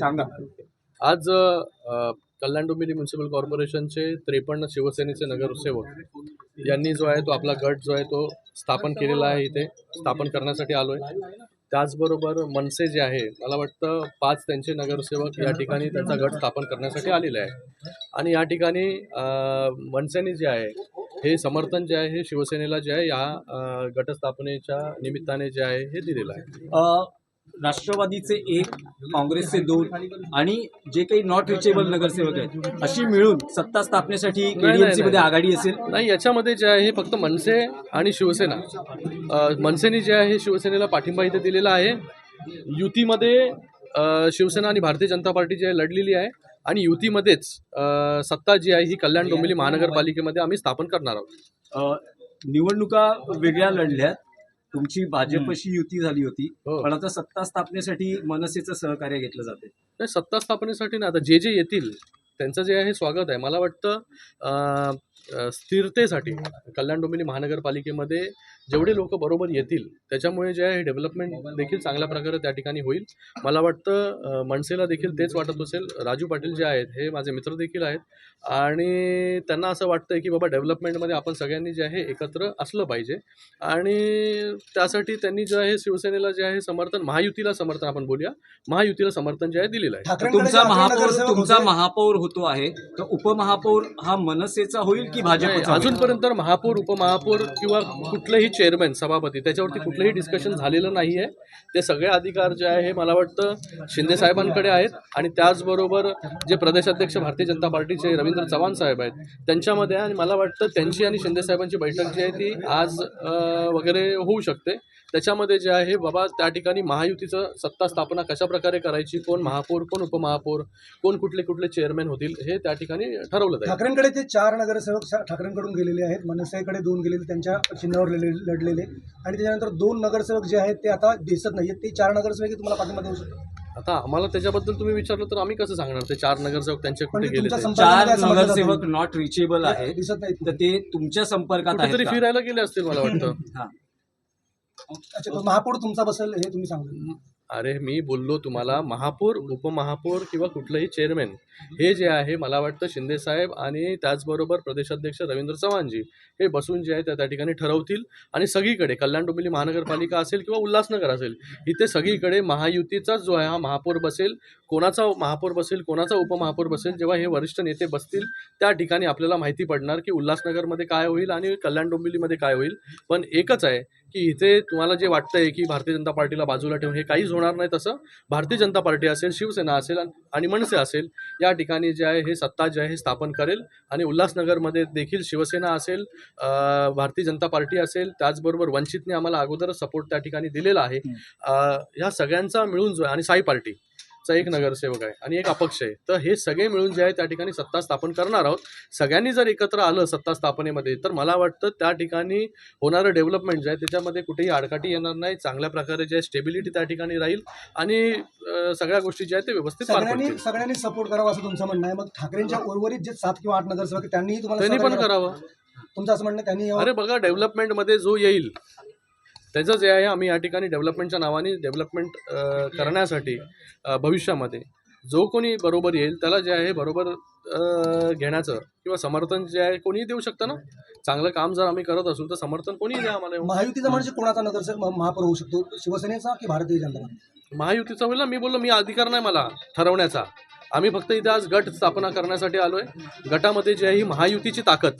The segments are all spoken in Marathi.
सांगा. आज कल्याण डोंबिवली म्युन्सिपल कॉर्पोरेशनचे 53 शिवसेनेचे नगरसेवक यांनी जो आहे तो आपला गट जो आहे तो स्थापन केलेला आहे. इथे स्थापन करण्यासाठी आलो आहे. त्याचबरोबर मनसे जे आहे, मला वाटतं 5 त्यांचे नगरसेवक या ठिकाणी त्यांचा गट स्थापन करण्यासाठी आलेले आहे. आणि या ठिकाणी मनसेने जे आहे हे समर्थन जे आहे हे शिवसेनेला जे आहे या गटस्थापनेच्या निमित्ताने जे आहे हे दिलेलं आहे. राष्ट्रवादीचे 1, काँग्रेसचे 2 आणि जे काही नॉट रिचेबल नगरसेवक आहेत अशी मिळून सत्ता स्थापनेसाठी केडीएमसी मध्ये आघाडी असेल. नाही, याच्यामध्ये जे आहे हे फक्त मनसे आणि शिवसेना. मनसेने जे आहे शिवसेनेला पाठिंबा इथे दिलेला आहे. युतीमध्ये शिवसेना आणि भारतीय जनता पार्टी जी आहे लढलेली आहे आणि युतीमध्येच सत्ता जी आहे ही कल्याण डोंबिवली महानगरपालिकेमध्ये आम्ही स्थापन करणार आहोत. निवडणुका वेगळ्या लढल्यात, तुमची भाजपशी युती झाली होती, हो. पण आता सत्ता स्थापनेसाठी मनसेचं सहकार्य घेतलं जाते. नाही, सत्ता स्थापनेसाठी ना, आता जे जे येतील त्यांचं जे आहे स्वागत आहे. मला वाटतं स्थिरतेसाठी कल्याण डोंबिवली महानगरपालिकेमध्ये जेवढे लोक बरोबर येतील त्याच्यामुळे जे आहे डेव्हलपमेंट देखील चांगल्या प्रकारे त्या ठिकाणी होईल. मला वाटतं मनसेला देखील तेच वाटत असेल. राजू पाटील जे आहेत हे माझे मित्र देखील आहेत आणि त्यांना असं वाटतंय की बाबा डेव्हलपमेंटमध्ये आपण सगळ्यांनी जे आहे एकत्र असलं पाहिजे आणि त्यासाठी त्यांनी जे आहे शिवसेनेला जे आहे समर्थन, महायुतीला समर्थन आपण बोलूया, महायुतीला समर्थन जे आहे दिलेलं आहे. तुमचा महापौर होतो आहे तर उपमहापौर हा मनसेचा होईल की भाजप? अजूनपर्यंत महापौर, उपमहापौर किंवा कुठलेही चेअरमॅन, सभापती त्याच्यावरती कुठलंही डिस्कशन झालेलं नाही आहे. ते सगळे अधिकार जे आहे मला वाटतं शिंदे साहेबांकडे आहेत आणि त्याचबरोबर जे प्रदेशाध्यक्ष भारतीय जनता पार्टीचे रवींद्र चव्हाण साहेब आहेत त्यांच्यामध्ये. आणि मला वाटतं त्यांची आणि शिंदे साहेबांची बैठक जी आहे ती आज वगैरे होऊ शकते. त्याच्यामध्ये जे आहे बाबा त्या ठिकाणी महायुतीचं सत्ता स्थापना कशा प्रकारे करायची, कोण महापौर, कोण उपमहापौर, कोण कुठले कुठले चेअरमॅन होतील हे त्या ठिकाणी ठरवलं जाईल. ठाकरेंकडे ते 4 नगरसेवक ठाकरेंकडून गेलेले आहेत, मनसेकडे 2 गेलेले, त्यांच्या चिन्हावर लढलेले आणि त्याच्यानंतर 2 नगरसेवक जे आहेत ते आता दिसत नाहीत. ते 4 नगरसेवक तुम्हाला पाठिंबा देऊ शकतो? आता आम्हाला त्याच्याबद्दल तुम्ही विचारलं तर आम्ही कसं सांगणार ते 4 नगरसेवक त्यांचे कुठे गेले? 4 नगरसेवक नॉट रिचेबल आहेत, दिसत नाहीत. तर ते तुमच्या संपर्कात आहेत कुठेतरी का? फिरायला गेले असतील मला वाटतं. अच्छा, तो महापौर तुमचा बसेल हे तुम्ही सांगा. अरे मी बोललो तुम्हाला, महापौर, उपमहापौर किंवा कुठलंही चेअरमॅन हे जे आहे मला वाटतं शिंदे साहेब आणि त्याचबरोबर प्रदेशाध्यक्ष रवींद्र चव्हाणजी हे बसून जे आहे त्या ठिकाणी ठरवतील. आणि सगळीकडे कल्याण डोंबिवली महानगरपालिका असेल किंवा उल्हासनगर असेल इथे सगळीकडे महायुतीचाच जो आहे हा महापौर बसेल. कोणाचा महापौर बसेल, कोणाचा उपमहापौर बसेल, जेव्हा हे वरिष्ठ नेते बसतील त्या ठिकाणी आपल्याला माहिती पडणार की उल्हासनगरमध्ये काय होईल आणि कल्याण डोंबिवलीमध्ये काय होईल. पण एकच आहे की इथे तुम्हाला जे वाटतंय की भारतीय जनता पार्टीला बाजूला ठेवून हे काहीच होणार नाही. तसं भारतीय जनता पार्टी असेल, शिवसेना असेल आणि मनसे असेल या ठिकाणी जे आहे हे सत्ता जे आहे सत्तापन करेल. आणि उल्हासनगरमध्ये देखील शिवसेना असेल, भारतीय जनता पार्टी असेल, त्याचबरोबर वंचितने आम्हाला अगोदरच सपोर्ट त्या ठिकाणी दिलेला आहे. ह्या सगळ्यांचा मिळून जो आहे आणि साई पार्टी चा 1 नगरसेवक आहे आणि 1 अपक्ष आहे, तर हे सगळे मिळून जे आहे त्या ठिकाणी सत्ता स्थापन करणार आहोत. सगळ्यांनी जर एकत्र आलं सत्ता स्थापनेमध्ये तर मला वाटतं त्या ठिकाणी होणारं डेव्हलपमेंट जे आहे त्याच्यामध्ये कुठेही आडकाठी येणार नाही. चांगल्या प्रकारे जे आहे स्टेबिलिटी त्या ठिकाणी राहील आणि सगळ्या गोष्टी ज्या आहेत ते व्यवस्थित पार पडतील. सगळ्यांनी सपोर्ट करावा असं तुमचं म्हणणं आहे. मग ठाकरेंच्या उर्वरित जे 7 किंवा 8 नगरसेवक त्यांनी पण करावं तुमचं असं म्हणणं त्यांनी? अरे बघा, डेव्हलपमेंटमध्ये जो येईल त्याचं जे आहे आम्ही या ठिकाणी डेव्हलपमेंटच्या नावाने डेव्हलपमेंट करण्यासाठी भविष्यामध्ये जो कोणी बरोबर येईल त्याला जे आहे बरोबर घेण्याचं किंवा समर्थन जे आहे कोणीही देऊ शकतं ना. चांगलं काम जर आम्ही करत असू तर समर्थन कोणीही द्या आम्हाला. महायुतीचा म्हणजे कोणाचा नगरसेवक महापौर होऊ शकतो, शिवसेनेचा की भारतीय जनता पार्टी? महायुतीचा होईल ना. मी बोललो, मी अधिकार नाही मला ठरवण्याचा. आम्ही फक्त इथे आज गट स्थापना करण्यासाठी आलोय. गटामध्ये जी आहे ही महायुतीची ताकद,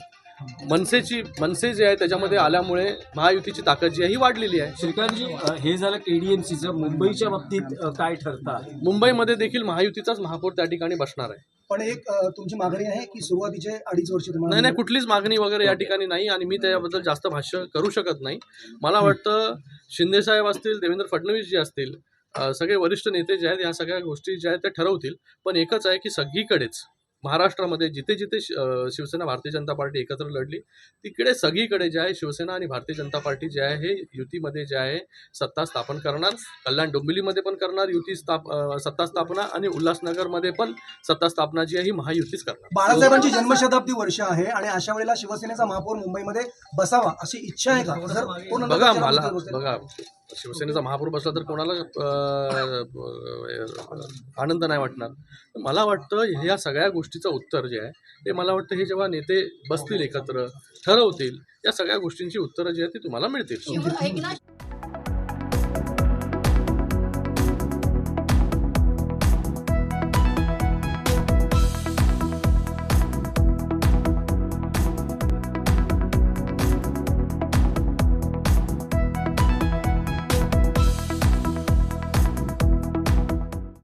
मनसे जे आहे त्याच्यामध्ये आल्यामुळे महायुतीची ताकद जी आहे ही वाढलेली आहे. श्रीकांतजी, हे झालं केडीएमसीचं. मुंबईच्या बाबतीत काय ठरतं? मुंबईमध्ये देखील महायुतीचाच महापौर त्या ठिकाणी बसणार आहे. पण एक तुमची मागणी आहे की सुरुवातीचे 2.5 वर्ष तुम्हाला? नाही, कुठलीच मागणी वगैरे या ठिकाणी नाही आणि मी त्याच्याबद्दल जास्त भाष्य करू शकत नाही. मला वाटतं शिंदे साहेब असतील, देवेंद्र फडणवीस जे असतील, सगळे वरिष्ठ नेते जे आहेत ह्या सगळ्या गोष्टी ज्या आहेत त्या ठरवतील. पण एकच आहे की सगळीकडेच महाराष्ट्रामध्ये जिथे जिथे शिवसेना भारतीय जनता पार्टी एकत्र लढली तिकडे सगळीकडे जे आहे शिवसेना आणि भारतीय जनता पार्टी जे आहे हे युतीमध्ये जे आहे सत्ता स्थापन करणार. कल्याण डोंबिवलीमध्ये पण करणार युती सत्ता स्थापना आणि उल्हासनगरमध्ये पण सत्ता स्थापना जी आहे ही महायुतीच करणार. बाळासाहेबांची जन्मशताब्दी वर्ष आहे आणि अशा वेळेला शिवसेनेचा महापौर मुंबईमध्ये बसावा अशी इच्छा आहे का? बघा शिवसेनेचा महापौर बसला तर कोणाला आनंद नाही वाटणार. तर मला वाटतं ह्या सगळ्या गोष्टीचं उत्तर जे आहे ते मला वाटतं हे जेव्हा नेते बसतील एकत्र ठरवतील या सगळ्या गोष्टींची उत्तरं जी आहेत ती तुम्हाला मिळतील.